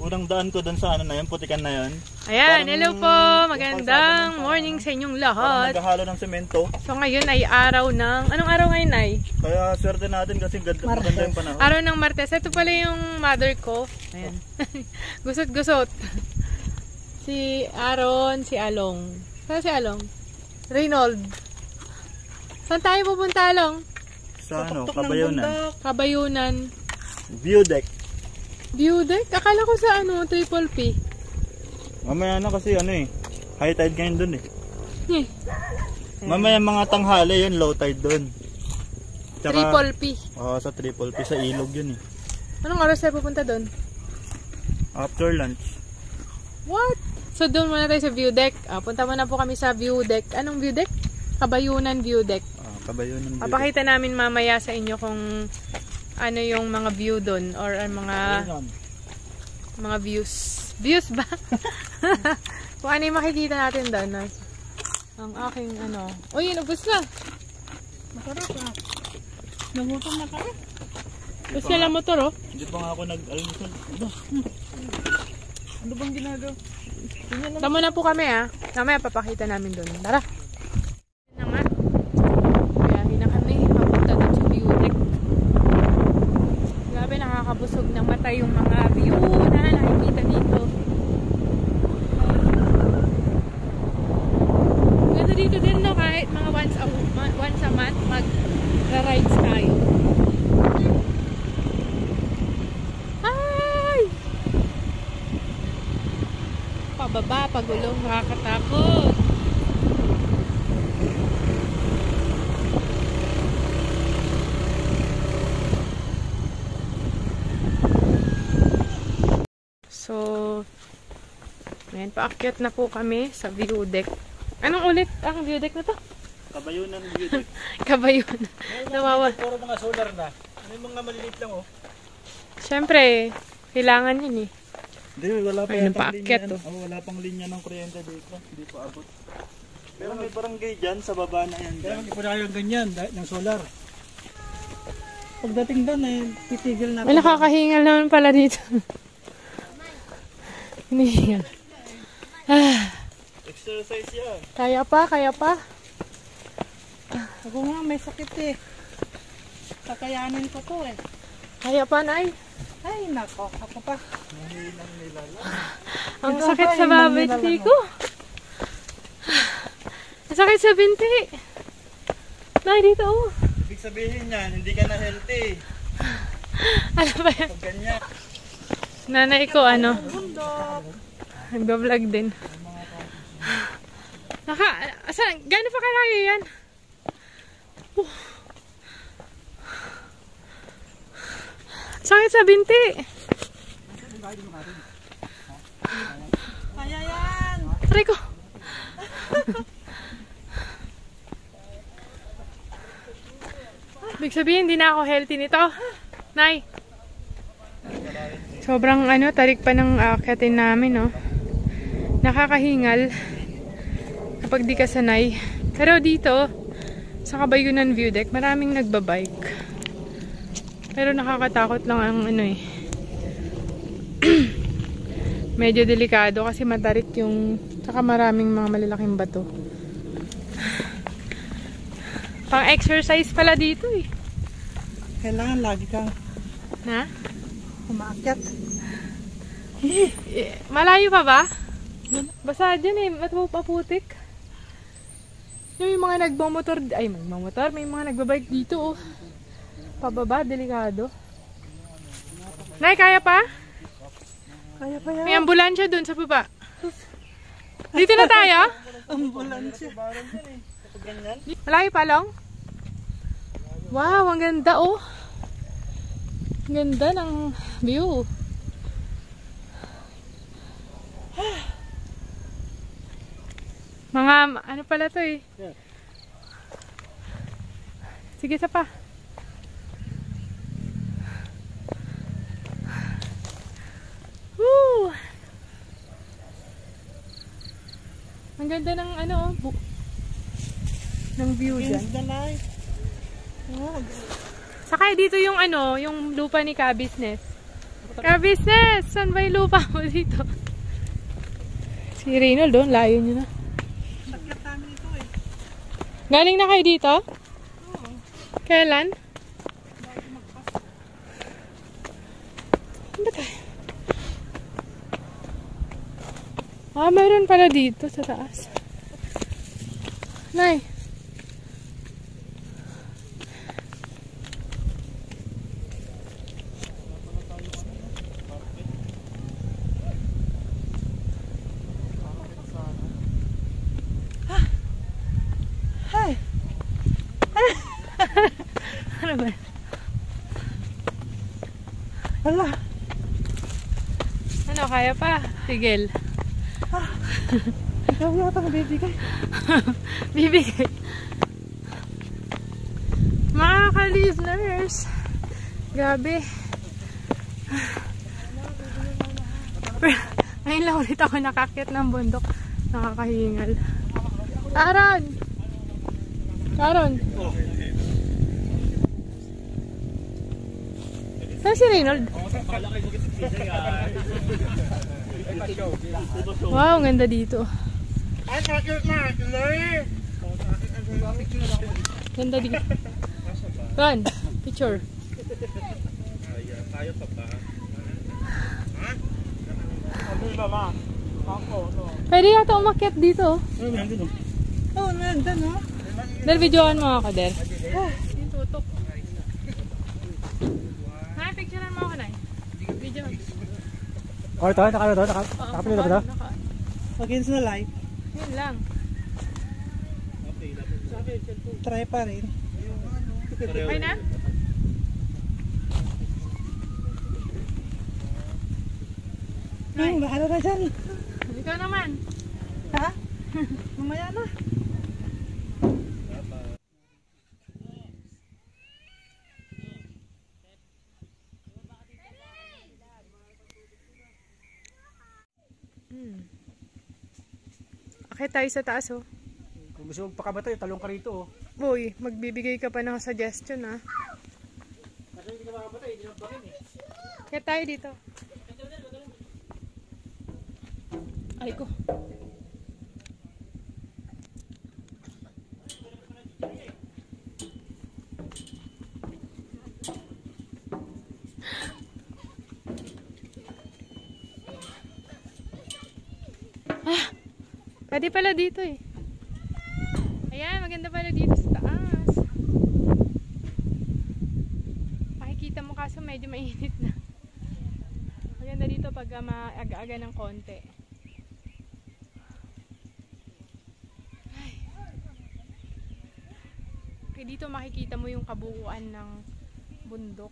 Unang daan ko doon sa ano na yun, putikan na yun. Ayan, Parang hello po. Magandang morning sa inyong lahat. Naghahalo ng semento. So ngayon ay araw ng... Anong araw ngayon ay? Kaya swerte natin kasi maganda yung panahon. Araw ng Martes. Ito pala yung mother ko. Ayan. Gusot-gusot. Si Aaron, si Along. Saan si Along? Reynold. Saan tayo pupunta, Along? Sa ano, Kabayunan. Kabayunan. View deck. View deck? Akala ko sa ano, Triple P. Mamaya na kasi ano eh. High tide ngayon dun eh. Eh. Mamaya mga tanghali yun, low tide dun. Triple P. Oo, sa Triple P. Sa ilog yun eh. Anong oras tayo pupunta doon? After lunch. What? So doon muna tayo sa view deck. Punta muna po kami sa view deck. Anong view deck? Kabayunan view deck. Kabayunan view deck. Papakita namin mamaya sa inyo kung ano yung mga view doon or mga views. Views ba? Kung ano yung makikita natin doon. Ang aking ano. Uy, inubos na. Masarap ah. Nagutom na kami. Basta sila motor oh. Hindi pa nga ako nag-almusal. Ano bang ginagawa? Tama na po kami ah. Mamaya papakita namin doon. Tara. Yan na nga. Kaya na kami. Papunta doon sa view deck. Grabe, nakakabusog ng mata yung mga view na nakikita dito. Ganda dito din no, kahit mga once a month mag-rides tayo. Ay! Pababa, pagulong, nakakatakot. So, ngayon, paakyat na po kami sa view deck. Anong ulit ang view deck na to? Kabayunan view deck. Kabayunan. Nawawa. Puro mga solar na. Ano yung mga maliliit lang oh. Siyempre, kailangan yun eh. Hindi, wala pa Ay, yatang napaakyat, linya. oh. Wala pang linya ng kuryente dito. Hindi pa abot. Pero may barangay dyan, sa baba na yan. Kaya hindi po na yung ganyan, ng solar. Pagdating doon eh, titigil na. May nakakahingal naman pala dito. Hinihingal. Exercise yan. Kaya pa, kaya pa. Ako nga, may sakit eh. Kakayanin ko to eh. Kaya pa, Nay. Ay, nako. Ako pa. Mahilang nilala. Ang sakit sa babinti ko. Ang sakit sa binti. Nay, dito oh. Ibig sabihin yan, hindi ka na healthy. Ano ba yan? Pag ganyan. Nanay ko, ano? Nagbablog din. Gano'n pa kaya yan? Sakit sa binti. Kaya yan! Try ko. Ibig sabihin, hindi na ako healthy nito. Nay. Sobrang tarik pa ng aakyatin namin, no? Nakakahingal kapag di ka sanay. Pero dito, sa Kabayunan View Deck, maraming nagbabike. Pero nakakatakot lang ang medyo delikado kasi matarik yung, saka maraming mga malalaking bato. Pang exercise pala dito eh. Kailangan lagi kang umaakyat. Malayo pa ba? Basta dyan eh, maputik. Yung mga nagmamotor, may mga nagbabike dito oh. Pababa, delikado. Nay, kaya pa? Kaya pa yan. May ambulansya dun sa baba. Dito na tayo? Ambulansya. Malayo pa lang? Wow, ang ganda oh. Ang ganda ng view. Mga, ano pala to eh. Sige, isa pa. Woo! Ang ganda ng ng view dyan. Against the light. Oh, Saka dito yung yung lupa ni Ka-Business. Ka-business! Saan ba yung lupa mo dito? Si Reynold doon, layo nyo na. Sakyat namin ito eh. Galing na kayo dito? Oo. Kailan? Bago magpas. Saan ba tayo? Mayroon pala dito sa taas. Nay. Hi! Ano ba? Hala! Ano, kaya pa? Tigil. Ikaw yata mabibigay. Bibigay. Mga ka-listeners. Grabe. Ngayon lang ulit ako nakakit ng bundok. Nakakahingal. Karon! Karon! Saan si Reynold? Wow, ang ganda dito. Ganda dito. Run, picture. Pwede yata umakyat dito. Oh, nandun no? Del, videoan mo ako, Del. Yung tutok. Nay, picturean mo ako, Nay. Video. Oh, ito, nakapinito ba ito? Against na light. Yun lang. Try pa rin. Okay na? Bahala na dyan. Ikaw naman. Ha? Mamaya na. Okay, tayo sa taas, oh. Kung gusto mong pakabatay, talong ka rito, oh. Boy, magbibigay ka pa ng suggestion, ah. Kasi hindi ka makabatay, hindi na bangin, eh. Kaya tayo dito. Ay ko. Pwede pala dito eh. Ayan, maganda pala dito sa taas. Makikita mo kaso medyo mainit na. Maganda dito pag maaga-aga ng konti. Ay. Okay, dito makikita mo yung kabuuan ng bundok.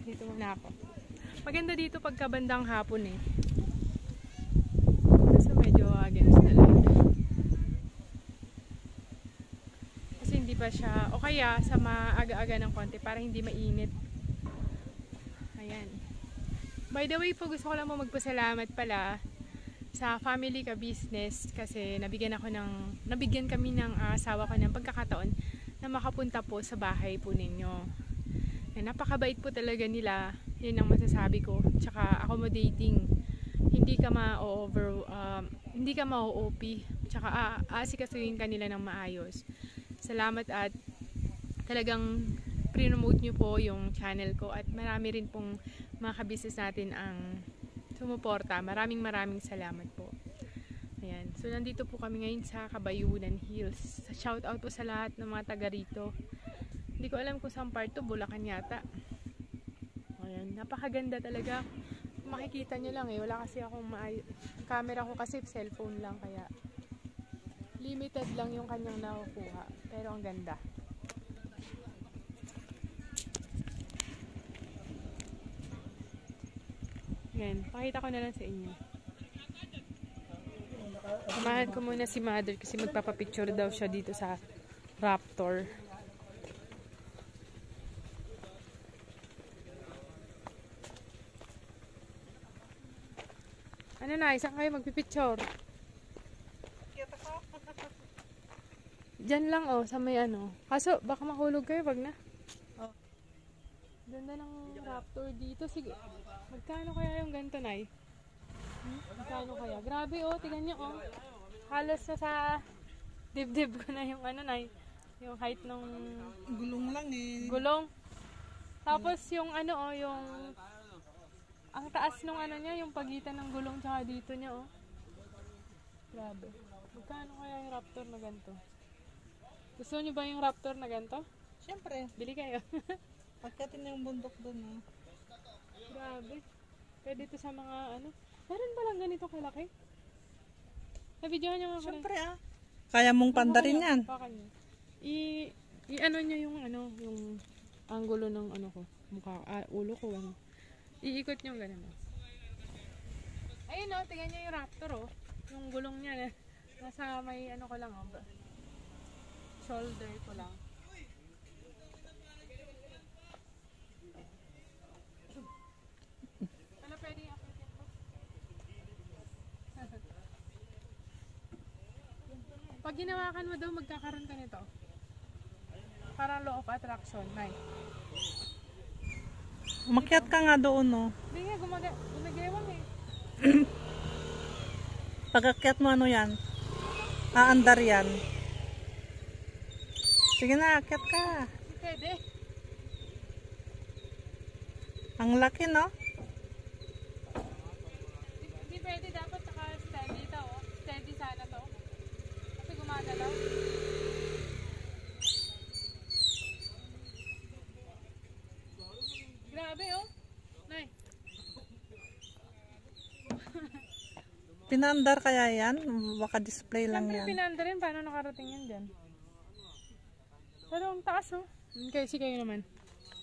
Dito muna ako. Maganda dito pagka bandang hapon eh. Kasi medyo against the light. Kasi hindi pa siya, o kaya sa maaga-aga ng konti para hindi mainit. Ayan. By the way po, gusto ko lang mo magpasalamat pala sa family ka business kasi nabigyan kami ng asawa ko ng pagkakataon na makapunta po sa bahay po ninyo. Napakabait po talaga nila, yun ang masasabi ko. Tsaka accommodating, hindi ka hindi ka ma-OP, tsaka aasikasuhin ka nila ng maayos. Salamat at talagang pre-promote nyo po yung channel ko at marami rin pong mga ka-business natin ang sumuporta. Maraming salamat po. Ayan. So nandito po kami ngayon sa Kabayunan Hills. Shout out po sa lahat ng mga taga rito. Hindi ko alam kung saan part to, Bulacan yata. Ayan, napakaganda talaga. Makikita nyo lang eh, wala kasi akong camera ko kasi cellphone lang kaya limited lang yung kanyang nakukuha. Pero ang ganda. Ayan, pakita ko na lang sa inyo. Samahan ko muna si Mother kasi magpapapicture daw siya dito sa Raptor. Ano na, isang kayo magpipicture. Diyan lang oh, sa may ano. Kaso, baka mahulog kayo, wag na. Oh. Ganda ng raptor dito. Sige, magkano kaya yung ganito, Nay? Magkano kaya? Grabe oh, tingnan nyo oh. Halos na sa dibdib ko na yung ano, Nay. Yung height ng Gulong lang eh. gulong. Tapos yung ano oh, yung ang taas nung ano niya, yung pagitan ng gulong tsaka dito niya oh. Grabe. Magkano kaya yung raptor na ganito? Gusto niyo ba yung raptor na ganito? Siyempre, Bili kayo. pagkatin yung bundok doon. Oh. Grabe. Pwede ito sa mga ano. Meron ba lang ganito kalaki? Nabidyohan niyo nga ako. Siyempre Kaya mong pandarin yan. Pakan niyo. I-ano niyo yung ano, yung anggulo ng ano ko. Mukha, ulo ko ano. Iikot niyo ganun. Ayun oh, tingnan niyo yung raptor oh. Yung gulong niya nasa may ano ko lang oh. Shoulder ko lang. Ano pwede i-apitin mo? Pag ginawakan mo daw, magkakaroon ka nito. Parang law of attraction, Nay. Umakyat ka nga doon, no? Hindi nga, gumagewang eh. Pag-akyat mo, ano yan? Aandar yan. Sige na, akyat ka. Hindi pwede. Ang laki, no? Hindi pwede, dapat naka-steady ito. Oh. Steady sana to. Kasi gumagalaw. Grabe oh. Nay. Pinaandar kaya yan? Baka display lang Siyempre yan. pinanda rin, paano nakarating yan dyan? Pero ang taas oh. Kasi kayo naman.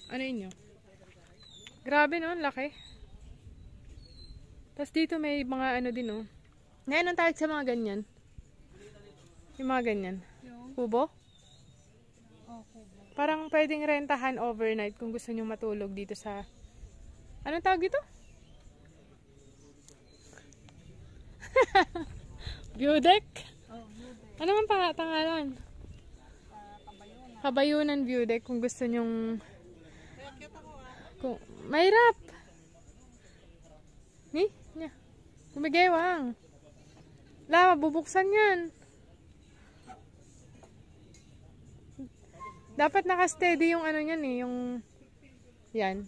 Ano inyo? Grabe no, laki. Tapos dito may mga ano din oh. Ngayon ang tawag sa mga ganyan. Yung mga ganyan. Kubo? Okay. Parang pwedeng rentahan overnight kung gusto nyo matulog dito sa... Anong tawag dito? View deck? Oh, yun. Ano man pangalan? Kabayunan view deck kung gusto nyong... Kaya akyat ako Kung... Mahirap! Ni? Nya. Kumigewang. La, mabubuksan yan. Dapat naka-steady yung ano niyan eh, yung... Yan.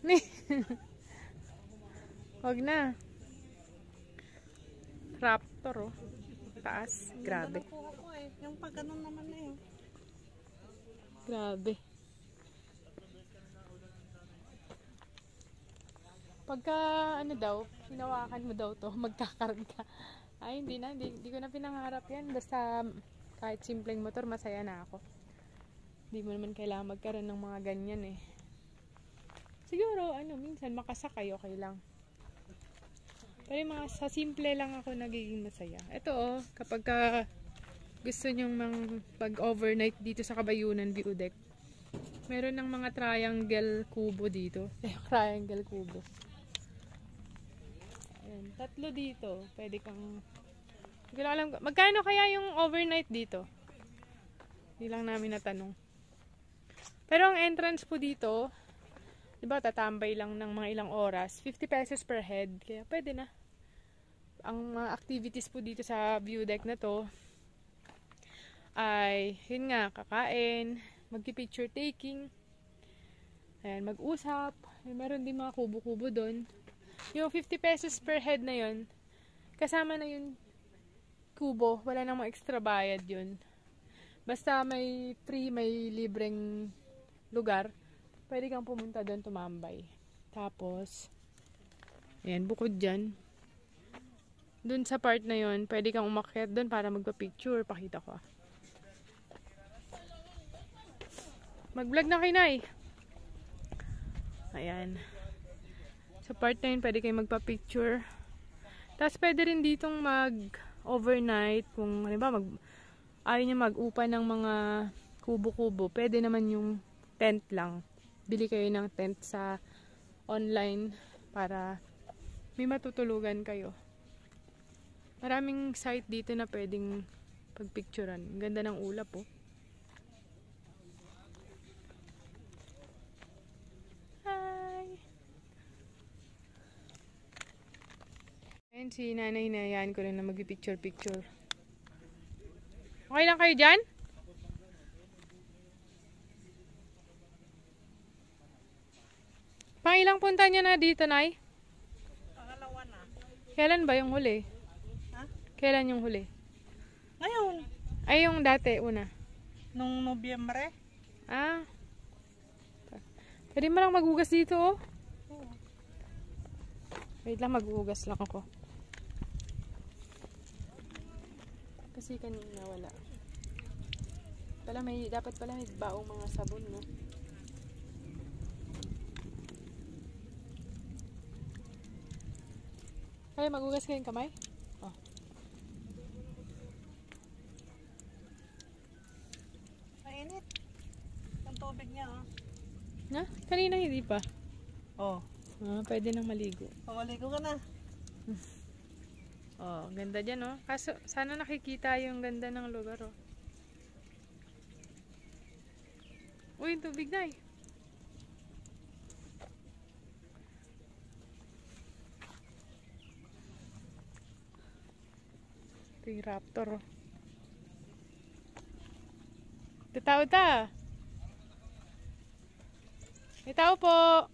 Ni. Wag na. Raptor oh. Taas. Grabe. Nakuha ko eh. Yung pag ganun naman na yun. Grabe. Pagka ano daw, hinawakan mo daw to, magkakaroon ka. Ay, hindi na. Hindi ko na pinangarap yan. Basta kahit simpleng motor, masaya na ako. Hindi mo naman kailangan magkaroon ng mga ganyan eh. Siguro, ano, minsan makasakay, okay lang. Pero yung mga sa simple lang ako nagiging masaya. Ito oh, kapag gusto nyong pag-overnight dito sa Kabayunan View Deck, meron ng mga triangle kubo dito. Triangle kubo. Ayan, 3 dito. Pwede kang... Hindi ko lang alam. Magkano kaya yung overnight dito? Hindi lang namin natanong. Pero ang entrance po dito, diba, tatambay lang ng mga ilang oras. 50 pesos per head. Kaya pwede na. Ang mga activities po dito sa view deck na to ay, yun nga, kakain, magki-picture taking, ayan, mag-usap. Meron din mga kubo-kubo doon. Yung 50 pesos per head na yun, kasama na yung kubo. Wala namang extra bayad yun. Basta may free, may libreng lugar, pwede kang pumunta doon tumambay. Tapos, ayan, bukod dyan, doon sa part na yun, pwede kang umakyat doon para magpa-picture. Pakita ko ah. Mag-vlog na kayo, Nay. Ayan. Sa part na yun, pwede kayong magpa-picture. Tapos pwede rin ditong mag-overnight. Kung, halimbawa, ayaw nyo mag-upa ng mga kubo-kubo. Pwede naman yung tent lang. Bili kayo ng tent sa online para may matutulugan kayo. Maraming site dito na pwedeng pagpicturean. Ang ganda ng ulap oh. Hi! Ayan si nanay na yan ko rin na mag-picture-picture. Okay lang kayo dyan? Pangilang punta niya na dito, Nay? Pangalawa na. Kailan ba yung huli? Ha? Kailan yung huli? Ngayon. Ay, yung dati, una. Nung Nobyembre. Ah. Pwede mo lang maghugas dito, oh. Oo. Wait lang, maghugas lang ako. Kasi kanina wala. Dapat pala may baong mga sabon, no? Kaya maghugas kayong kamay? Oh. Mainit. Ang tubig niya, oh. Na? Kanina hindi pa. Oh. Ah, pwede nang maligo. Pamaligo ka na. Oh, ganda dyan, oh. Kaso, sana nakikita yung ganda ng lugar, oh. Uy, yung tubig na, eh. Ito yung raptor, oh. May tao ta. May tao po.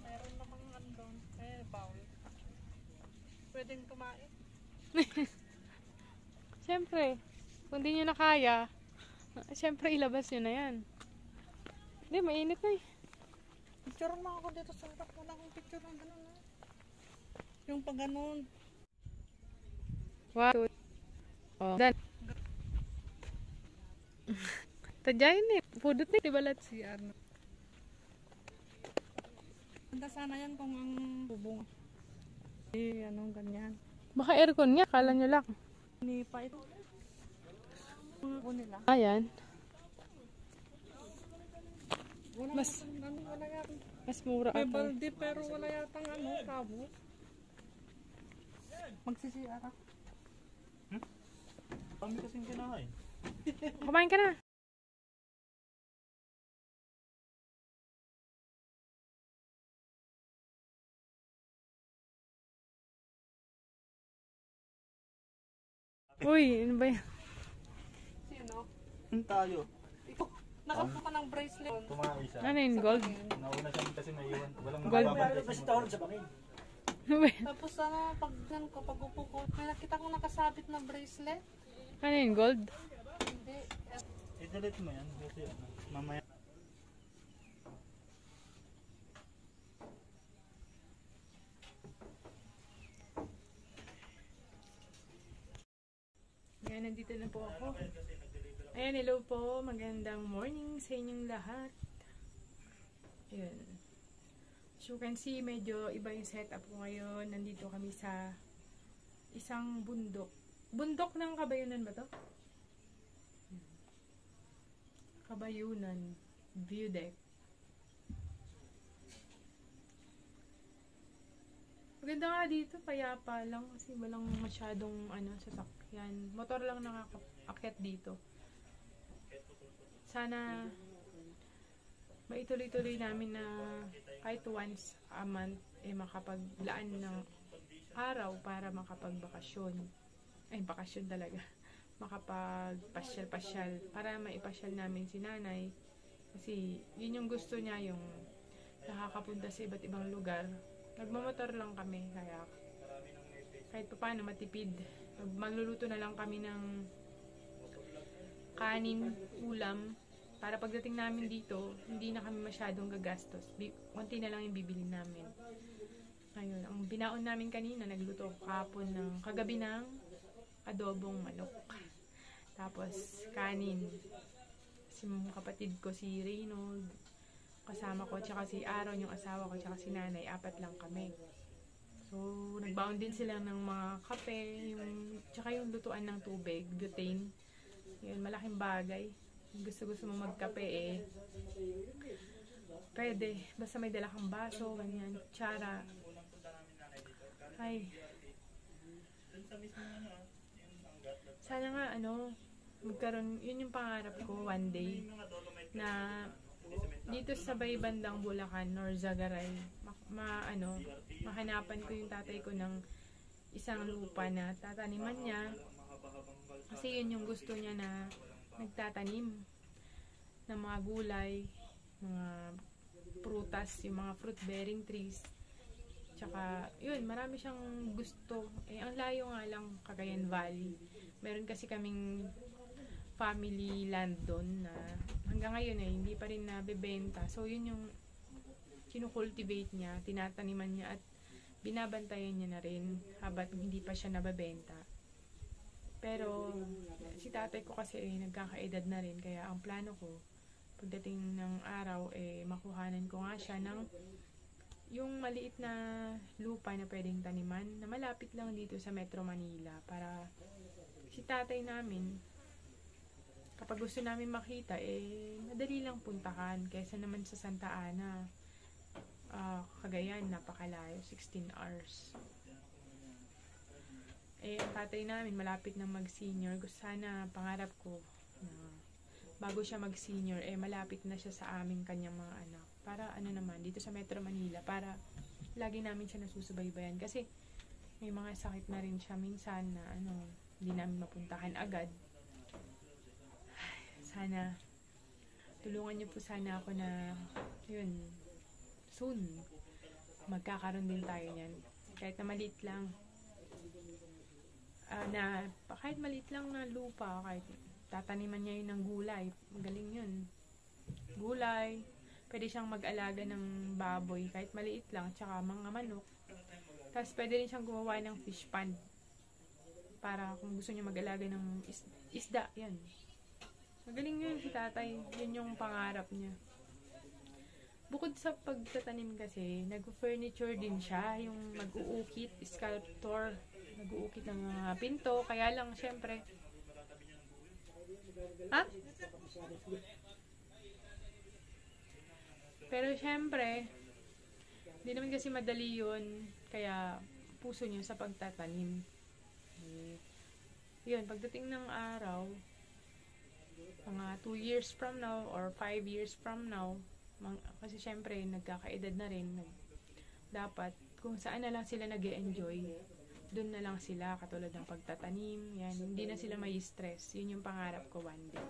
Meron namang andon. Bawal. Pwedeng kumain. Siyempre, kung di nyo na kaya, siyempre ilabas nyo na yan. Hindi, mainit na eh. Picture mo ako dito sa harap. Wala akong picture ng ganun, ha? Yung pag ganun. Wow. Oh. Dan. Tadyayin eh. Pudot eh. Dibalat si Arno. Ganda sana yan kung ang bubong. Eh, anong ganyan. Baka aircon niya. Kala nyo lang. Ni pa ito. Ang nila. Ayan. Wala Mas- wala yatang. Mas mura May ata. balde pero wala yatang tabo. Magsisiyara. Kami kasing kinahain. Kumain ka na. Uy, ano ba yan? Sino? Tayo. Ikaw. Nakapo ka ng bracelet. Kumain siya. Ano yun? Gold? Nauna siya kasi naiwan. Walang Gold. mababantay sa mga. Ano ba yan? Tapos pag upo ko, may nakita kong nakasabit na bracelet. Ano yun? Gold? Hindi. I-delete mo yan kasi mamaya. Ayan, nandito na po ako. Ayan, hello po. Magandang morning sa inyong lahat. Ayan. As you can see, medyo iba yung setup ko ngayon. Nandito kami sa isang bundok. Bundok ng Kabayunan ba to? Kabayunan view deck. Maganda nga dito, payapa lang kasi walang masyadong sasakyan. Motor lang nakakaakyat dito. Sana maituloy-tuloy namin na kahit once a month makapaglaan ng araw para makapagbakasyon. Ay, bakasyon talaga. Makapagpasyal-pasyal para maipasyal namin si nanay. Kasi yun yung gusto niya, yung nakakapunta sa iba't ibang lugar. Nagmamotor lang kami, kaya kahit pa paano matipid. Magluluto na lang kami ng kanin, ulam, para pagdating namin dito, hindi na kami masyadong gagastos. Konti na lang yung bibili namin. Ngayon, ang binaon namin kanina, nagluto ako kahapon ng kagabi ng adobong manok. Tapos, kanin. Si kapatid ko, si Reynold, kasama ko, tsaka si Aaron, yung asawa ko, tsaka si nanay, 4 lang kami. So, nagbaon din sila ng mga kape, tsaka yung lutuan ng tubig, butane. Yun, malaking bagay. Gusto mo magkape pwede. Basta may dala kang baso, ganyan, kutsara. Ay. sana nga, magkaroon, yun yung pangarap ko one day, na dito sa bay bandang Bulacan or Zagaray, mahanapan ko yung tatay ko ng isang lupa na tataniman niya. Kasi yun yung gusto niya, na nagtatanim ng mga gulay, mga prutas, yung mga fruit-bearing trees. Tsaka, yun, marami siyang gusto. Ang layo nga lang, Cagayan Valley. Meron kasi kaming family land doon na hanggang ngayon hindi pa rin nabebenta. So, yun yung kinukultivate niya, tinataniman niya at binabantayan niya na rin habang hindi pa siya nabebenta. Pero, si tatay ko kasi nagkakaedad na rin, kaya ang plano ko, pagdating ng araw, makuhanan ko nga siya ng yung maliit na lupa na pwedeng taniman na malapit lang dito sa Metro Manila, para si tatay namin, kapag gusto namin makita, madali lang puntahan kaysa naman sa Santa Ana, Cagayan, napakalayo, 16 hours. Ang tatay namin malapit na mag-senior. Gusto sana, pangarap ko na bago siya mag-senior, malapit na siya sa aming kanyang mga anak. Para naman, dito sa Metro Manila, para lagi namin siya nasusubaybayan. Kasi may mga sakit na rin siya minsan na hindi namin mapuntahan agad. Sana, tulungan niyo po sana ako na, yun, soon, magkakaroon din tayo niyan. Kahit na maliit lang. Kahit maliit lang na lupa, kahit tataniman niya yun ng gulay. Magaling yun. Gulay. Pwede siyang mag-alaga ng baboy, kahit maliit lang, tsaka mga manok. Tapos pwede rin siyang gumawa ng fish pond. Para kung gusto niya mag-alaga ng isda, yan. Magaling yun si tatay. Yun yung pangarap niya. Bukod sa pagtatanim kasi, nag-furniture din siya. Yung mag-uukit, sculptor. Nag-uukit ng mga pinto. Kaya lang, syempre, pero syempre, hindi naman kasi madali yun. Kaya, puso niyo sa pagtatanim. Yun, pagdating ng araw, mga 2 years from now, or 5 years from now, kasi syempre, nagkakaedad na rin. Dapat, kung saan na lang sila nag-e-enjoy, doon na lang sila, katulad ng pagtatanim, yan, hindi na sila may stress. Yun yung pangarap ko one day.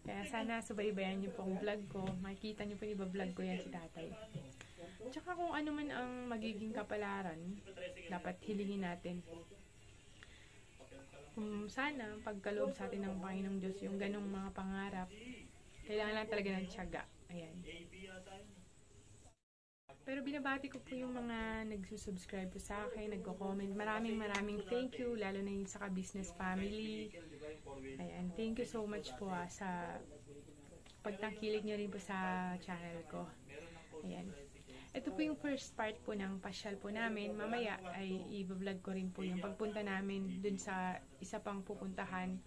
Kaya sana subaybayan niyo po ang vlog ko. Makikita niyo po iba-vlog ko yan si tatay. Tsaka kung ano man ang magiging kapalaran, dapat hilingin natin. Kung sana, pagkaloob sa atin ng Panginoong Diyos, yung ganong mga pangarap, kailangan lang talaga ng tiyaga. Ayan. Pero binabati ko po yung mga nagsusubscribe po sa akin, nagko-comment. Maraming thank you, lalo na yung sa ka-business family. Ayan, thank you so much po sa pagtangkilik nyo rin po sa channel ko. Ayan. Ito po yung first part po ng pasyal po namin. Mamaya ay i-vlog ko rin po yung pagpunta namin dun sa isa pang pupuntahan.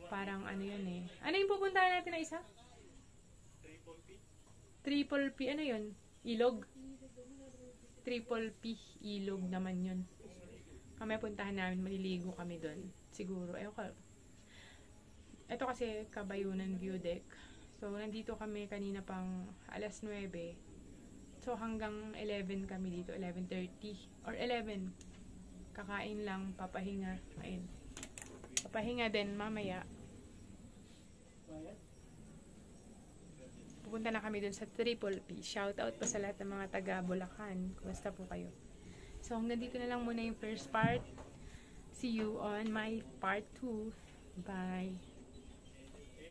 Parang yun Ano yung pupuntahan natin na isa? Triple P. Ano yun? Ilog. Triple P. Ilog naman yun. Mamaya puntahan namin. Maliligo kami dun. Siguro. Ito kasi Kabayunan View Deck. So, nandito kami kanina pang alas 9. So, hanggang 11 kami dito. 11:30. Or 11. Kakain lang. Papahinga. Ayun. Papahinga din mamaya. Pupunta na kami dun sa Triple P. Shoutout pa sa lahat ng mga taga Bulacan. Kumusta po kayo? So, nandito na lang muna yung first part. See you on my part 2. Bye!